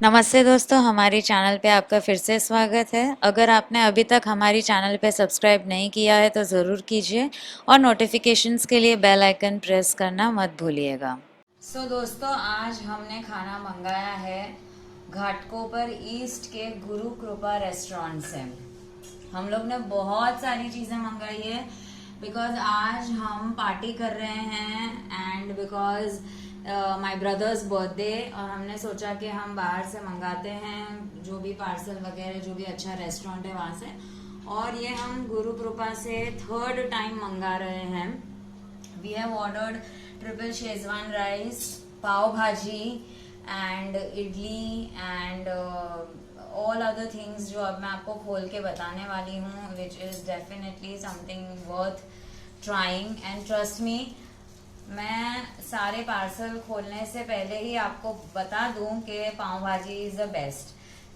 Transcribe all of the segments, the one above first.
नमस्ते दोस्तों, हमारी चैनल पे आपका फिर से स्वागत है। अगर आपने अभी तक हमारी चैनल पे सब्सक्राइब नहीं किया है तो ज़रूर कीजिए और नोटिफिकेशंस के लिए बेल आइकन प्रेस करना मत भूलिएगा। दोस्तों, आज हमने खाना मंगाया है घाटकोपर ईस्ट के गुरु कृपा रेस्टोरेंट से। हम लोग ने बहुत सारी चीज़ें मंगाई है बिकॉज आज हम पार्टी कर रहे हैं and because my brothers birthday, और हमने सोचा कि हम बाहर से मंगाते हैं जो भी पार्सल वगैरह, जो भी अच्छा रेस्टोरेंट है वहाँ से। और ये हम गुरु कृपा से थर्ड टाइम मंगा रहे हैं। We have ordered triple Schezwan rice, pav bhaji and idli and all other things जो अब मैं आपको खोल के बताने वाली हूँ, which is definitely something worth trying. And trust me, मैं सारे पार्सल खोलने से पहले ही आपको बता दूं कि pav bhaji is the best.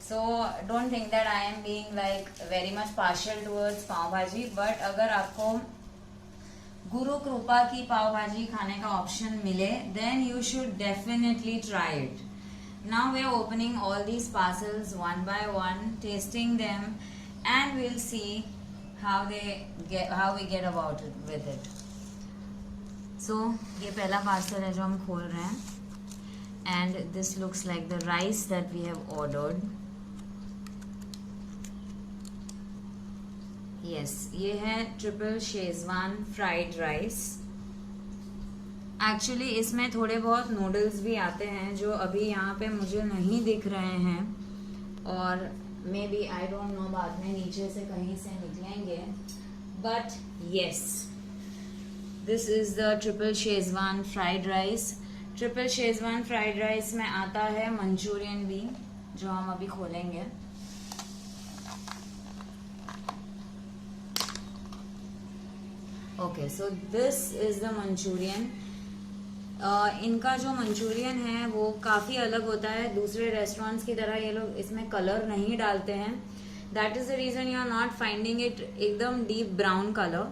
So don't think that I am being like very much partial towards pav bhaji, but अगर आपको गुरु कृपा की पाव भाजी खाने का ऑप्शन मिले then you should definitely try it. Now we are opening all these parcels one by one, testing them and will see how we get about it with it. सो ये पहला पार्सल है जो हम खोल रहे हैं and this looks like the rice that we have ordered. Yes, ये है triple Schezwan fried rice. Actually इसमें थोड़े बहुत नूडल्स भी आते हैं जो अभी यहाँ पे मुझे नहीं दिख रहे हैं, और maybe I don't know बाद में नीचे से कहीं से निकलेंगे, but yes, this is the triple Schezwan fried rice. Triple Schezwan fried rice में आता है मंचूरियन भी, जो हम अभी खोलेंगे। Okay, so this is the Manchurian. इनका जो मंचूरियन है वो काफ़ी अलग होता है। दूसरे रेस्टोरेंट्स की तरह ये लोग इसमें कलर नहीं डालते हैं। That is the reason you are not finding it एकदम deep brown colour.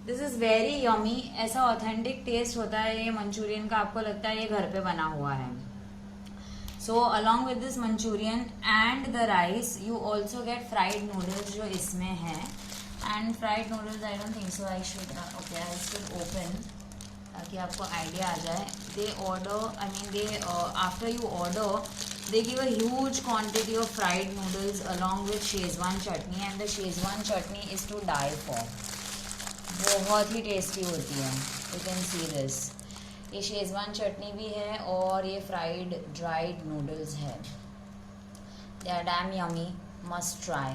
This is very yummy. ऐसा ऑथेंटिक टेस्ट होता है ये मंचूरियन का, आपको लगता है ये घर पे बना हुआ है। So along with this Manchurian and the rice you also get fried noodles जो इसमें है। And fried noodles I don't think so I should open ताकि आपको आइडिया आ जाए। They order, I mean they after you order they give a huge quantity of fried noodles along with Szechuan chutney, and the Szechuan chutney is to die for. बहुत ही tasty होती है। You can see this, ये Schezwan chutney भी है और ये fried dried noodles है। They are damn yummy, must try.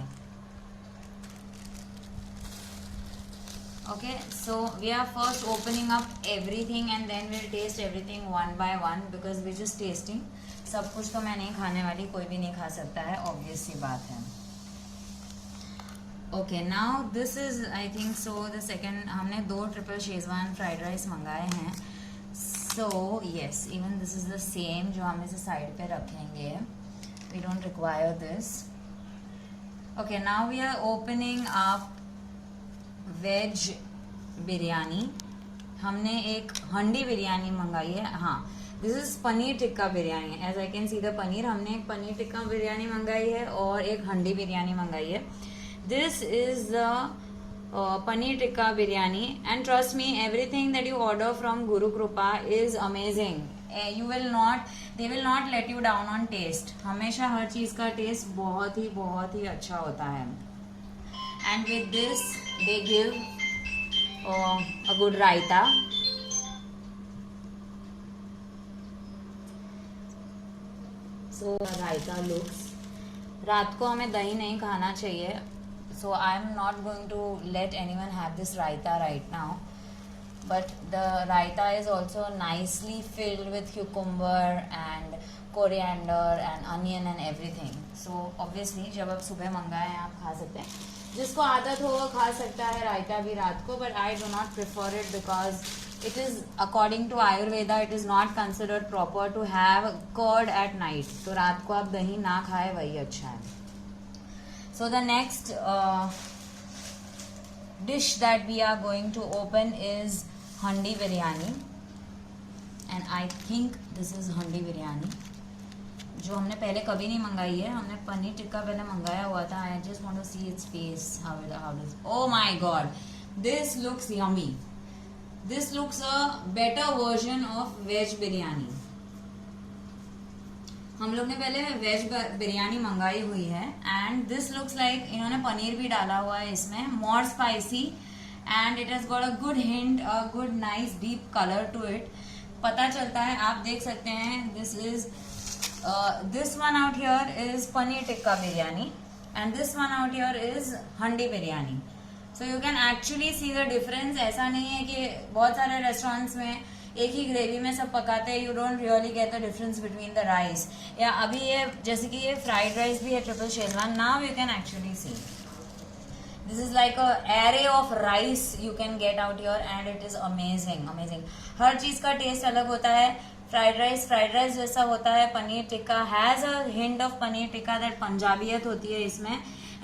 Okay, so we are first opening up everything and then will test everything one by one because we just testing. सब कुछ तो मैं नहीं खाने वाली, कोई भी नहीं खा सकता है, ऑब्वियस सी बात है। Okay, now this is I think so the second. हमने 2 ट्रिपल शेजवान फ्राइड राइस मंगाए हैं। So yes, even this is the same जो हम इसे साइड पे रखेंगे। We don't require this. Okay, now we are opening up veg biryani. हमने एक हंडी बिरयानी मंगाई है। हाँ, this is paneer tikka biryani. As I can see the paneer, हमने एक पनीर टिक्का बिरयानी मंगाई है और एक हंडी बिरयानी मंगाई है। This is the paneer tikka biryani and trust me, everything that you order from Guru Kripa is amazing. You will not, they will not let you down on taste. हमेशा हर चीज का टेस्ट बहुत ही अच्छा होता है। And with this they give a good raita. So raita looks, रात को हमें दही नहीं खाना चाहिए, so I am not going to let anyone have this raita right now, but the raita is also nicely filled with cucumber and coriander and onion and everything. So obviously जब आप सुबह मंगाए हैं आप खा सकते हैं, जिसको आदत हो वो खा सकता है रायता भी रात को, but I do not prefer it because it is according to Ayurveda it is not considered proper to have curd at night. तो रात को आप दही ना खाए वही अच्छा है। So the next dish that we are going to open is handi biryani, and I think this is handi biryani. जो हमने पहले कभी नहीं मंगाई है, हमने पनीर टिक्का पहले मंगाया हुआ था. I just want to see its face how does. Oh my god, this looks yummy. This looks a better version of veg biryani. हम लोग ने पहले वेज बिरयानी मंगाई हुई है एंड दिस लुक्स लाइक इन्होंने पनीर भी डाला हुआ है इसमें, more spicy and it has got a good hint, a good nice deep colour to it. पता चलता है, आप देख सकते हैं. This one out here is paneer tikka biryani and this one out here is handi biryani. So you can actually see the difference. ऐसा नहीं है कि बहुत सारे रेस्टोरेंट्स में एक ही ग्रेवी में सब पकाते हैं, you don't really get the difference between the rice. या अभी ये जैसे कि ये फ्राइड राइस भी है triple Schezwan, now you can actually see this is like a array of rice you can get out here and it is amazing amazing. हर चीज का टेस्ट अलग होता है. फ्राइड राइस जैसा होता है. Paneer tikka has a hint of paneer tikka, that पंजाबियत होती है इसमें.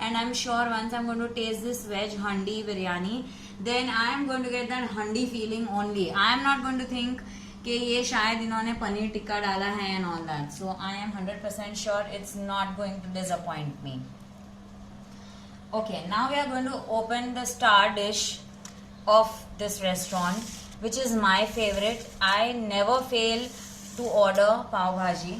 And I'm sure once I'm going to taste this veg handi biryani, then I am going to get that handi feeling only. I am not going to think कि ये शायद इन्होंने पनीर टिक्का डाला है and all that. So I am 100% sure it's not going to disappoint me. Okay, now we are going to open the star dish of this restaurant, which is my favorite. I never fail to order pav bhaji.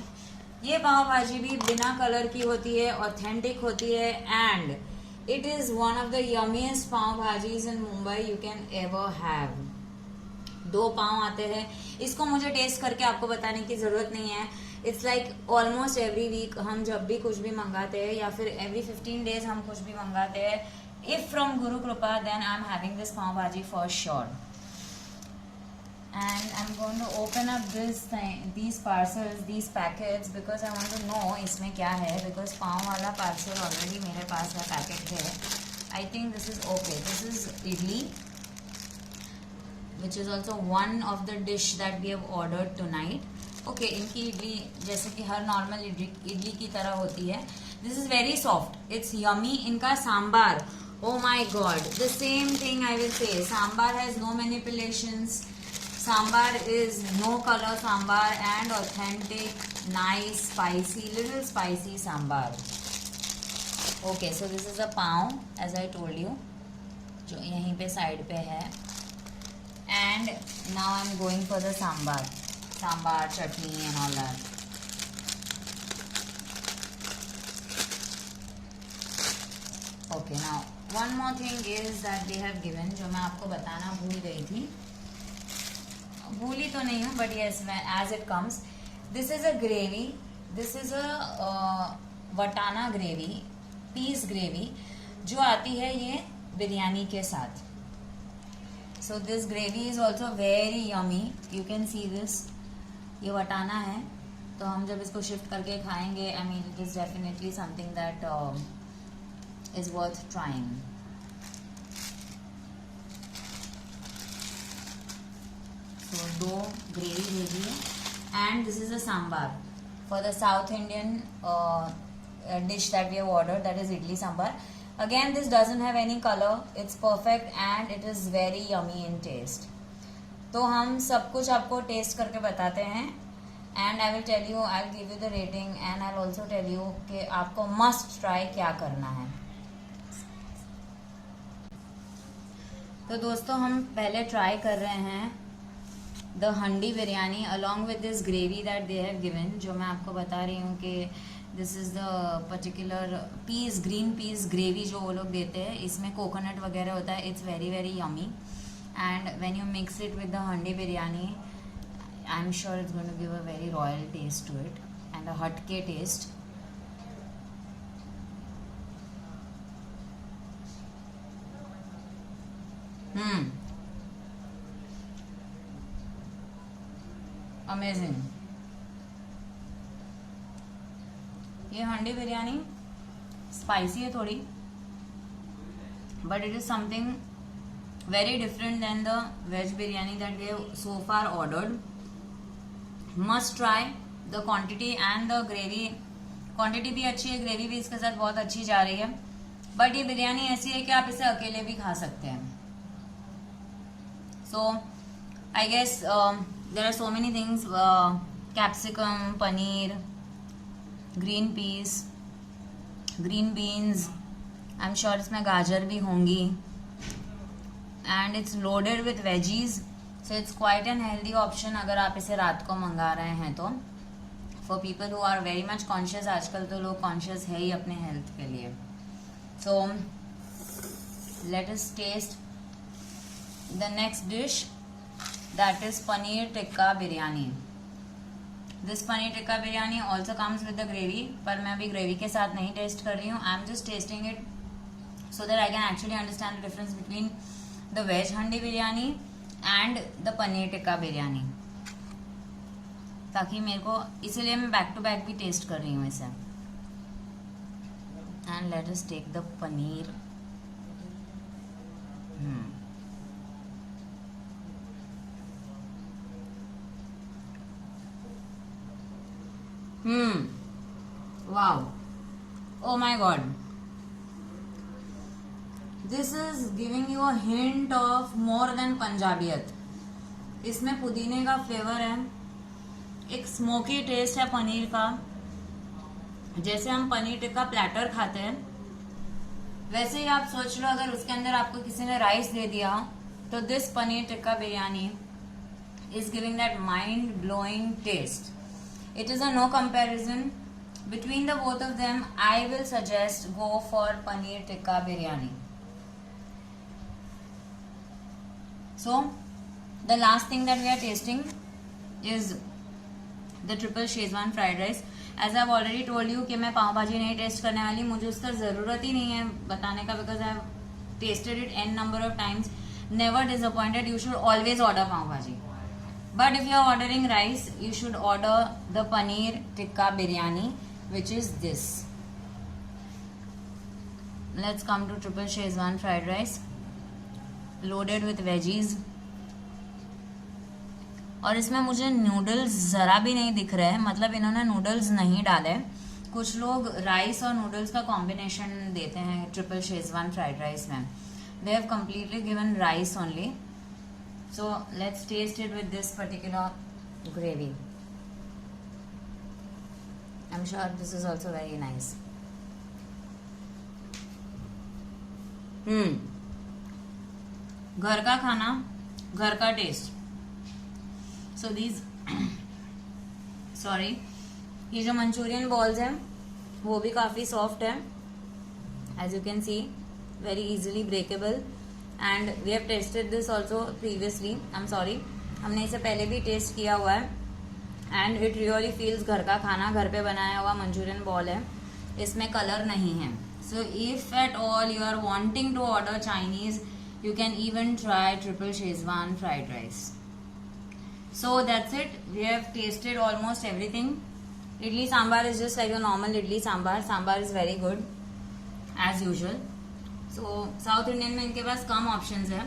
ये पाव भाजी भी बिना colour की होती है, authentic होती है and it is one of the yummiest pav bhajis in Mumbai you can ever have. 2 pav आते हैं. इसको मुझे टेस्ट करके आपको बताने की जरूरत नहीं है. It's like almost every week हम जब भी कुछ भी मंगाते हैं या फिर एवरी 15 डेज हम कुछ भी मंगाते हैं, if from Guru Kripa, then I am having this pav bhaji for sure. And I'm going to open up these parcels, these packets, because I want to know इसमें क्या है. Because पाव वाला parcel already मेरे पास है, पैकेट है. I think this is okay. This is idli, which is also one of the dish that we have ordered tonight. Okay, इनकी इडली जैसे कि हर नॉर्मल इडली की तरह होती है. This is very soft. It's yummy. इनका sambar, oh my god, the same thing I will say. Sambar has no manipulations. Sambar is no color sambar and authentic, nice, spicy, little spicy sambar. Okay, so this is a pav, as I told you, जो यहीं पे side पे है. And now I'm going for the sambar, chutney and all that. Okay, now one more thing is that they have given, जो मैं आपको बताना भूल गई थी. भूली तो नहीं हूँ, but yes, as it comes. This is a gravy. This is a vatana gravy, peas gravy, जो आती है ये बिरयानी के साथ. So this gravy is also very yummy. You can see this. ये वटाना है, तो हम जब इसको शिफ्ट करके खाएंगे, I mean it is definitely something that is worth trying. So 2 gravy भेजी है and this is a sambar for the south Indian dish that we have ordered, that is idli sambar. Again this doesn't have any colour. It's perfect and it is very yummy in taste. तो हम सब कुछ आपको taste करके बताते हैं and I will tell you, I will give you the rating and I will also tell you कि आपको मस्ट ट्राई क्या करना है. तो दोस्तों हम पहले ट्राई कर रहे हैं the handi biryani along with this gravy that they have given, जो मैं आपको बता रही हूँ कि this is the particular green peas gravy जो वो लोग देते हैं. इसमें कोकोनट वगैरह होता है. It's very very yummy and when you mix it with the handi biryani, I am sure it's going to give a very royal taste to it and a हटके टेस्ट. अमेजिंग. ये हंडी बिरयानी स्पाइसी है थोड़ी, but it is something very different than the veg biryani that we have so far ordered. Must try. The quantity and the gravy, quantity भी अच्छी है, gravy भी इसके साथ बहुत अच्छी जा रही है. बट ये बिरयानी ऐसी है कि आप इसे अकेले भी खा सकते हैं. So I guess there are so many things, capsicum, paneer, green peas, green beans, I am sure इसमें गाजर भी होंगी, and it's loaded with veggies, so it's quite an healthy option अगर आप इसे रात को मंगा रहे हैं तो। For people who are very much conscious, आजकल तो लोग कॉन्शियस है ही अपने हेल्थ के लिए। So let us taste the next dish, that is paneer tikka biryani. This paneer tikka biryani also comes with the gravy, पर मैं अभी ग्रेवी के साथ नहीं टेस्ट कर रही हूँ। I am just testing it so that I can actually understand the difference between the veg handi biryani and the paneer tikka biryani, ताकि मेरे को, इसीलिए मैं बैक टू बैक भी टेस्ट कर रही हूँ इसे। And let us take the paneer. Wow, oh my god, this is giving you a hint of more than पंजाबियत। इसमें पुदीने का फ्लेवर है, एक स्मोकी टेस्ट है पनीर का। जैसे हम पनीर टिक्का प्लेटर खाते हैं वैसे ही आप सोच लो, अगर उसके अंदर आपको किसी ने राइस दे दिया तो this paneer tikka biryani is giving that mind blowing taste. It is a no comparison between the both of them. I will suggest go for paneer tikka biryani. So the last thing that we are tasting is the triple Szechuan fried rice. As I've already told you कि मैं पाव भाजी नहीं test करने वाली, मुझे उसका ज़रूरत ही नहीं है बताने का, because I have tasted it n number of times, never disappointed. You should always order पाव भाजी, but if you are ordering rice you should order the paneer tikka biryani, which is this. Let's come to triple Szechuan fried rice, loaded with veggies. और इसमें मुझे noodles ज़रा भी नहीं दिख रहे हैं, मतलब इन्होंने नूडल्स नहीं डाले। कुछ लोग राइस और नूडल्स का कॉम्बिनेशन देते हैं ट्रिपल शेजवान फ्राइड राइस में। They have completely given rice only. So let's taste it with this particular gravy. I'm sure this is also very nice. घर का खाना, घर का टेस्ट। So these सॉरी, ये जो मंचूरियन बॉल्स हैं वो भी काफ़ी सॉफ्ट है, as you can see, very easily breakable, and we have tested this also previously. I'm sorry, हमने इसे पहले भी टेस्ट किया हुआ है, एंड इट रियली फील्स घर का खाना। घर पे बनाया हुआ मंचूरियन बॉल है, इसमें कलर नहीं है। So if at all you are wanting to order Chinese, you can even try triple Schezwan fried rice. So that's it, we have tested almost everything. Idli sambar is just like a normal idli sambar. Sambar is very good as usual. So south Indian में इनके पास कम options है,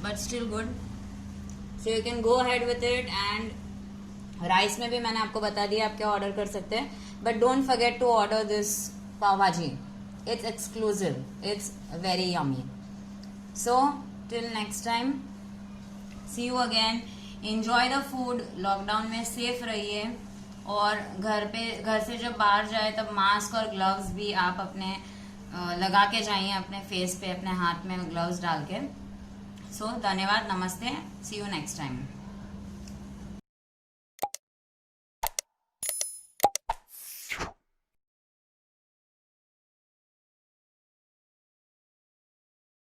but still good, so you can go ahead with it. And rice में भी मैंने आपको बता दिया आप क्या ऑर्डर कर सकते हैं, but don't forget to order this pav bhaji, it's exclusive, it's very yummy. So till next time, see you again, enjoy the food. Lockdown में सेफ रहिए, और घर से जब बाहर जाए तब मास्क और ग्लव्स भी आप अपने लगा के जाइए, अपने फेस पे, अपने हाथ में ग्लव्स डाल के। सो धन्यवाद, नमस्ते, सी यू नेक्स्ट टाइम।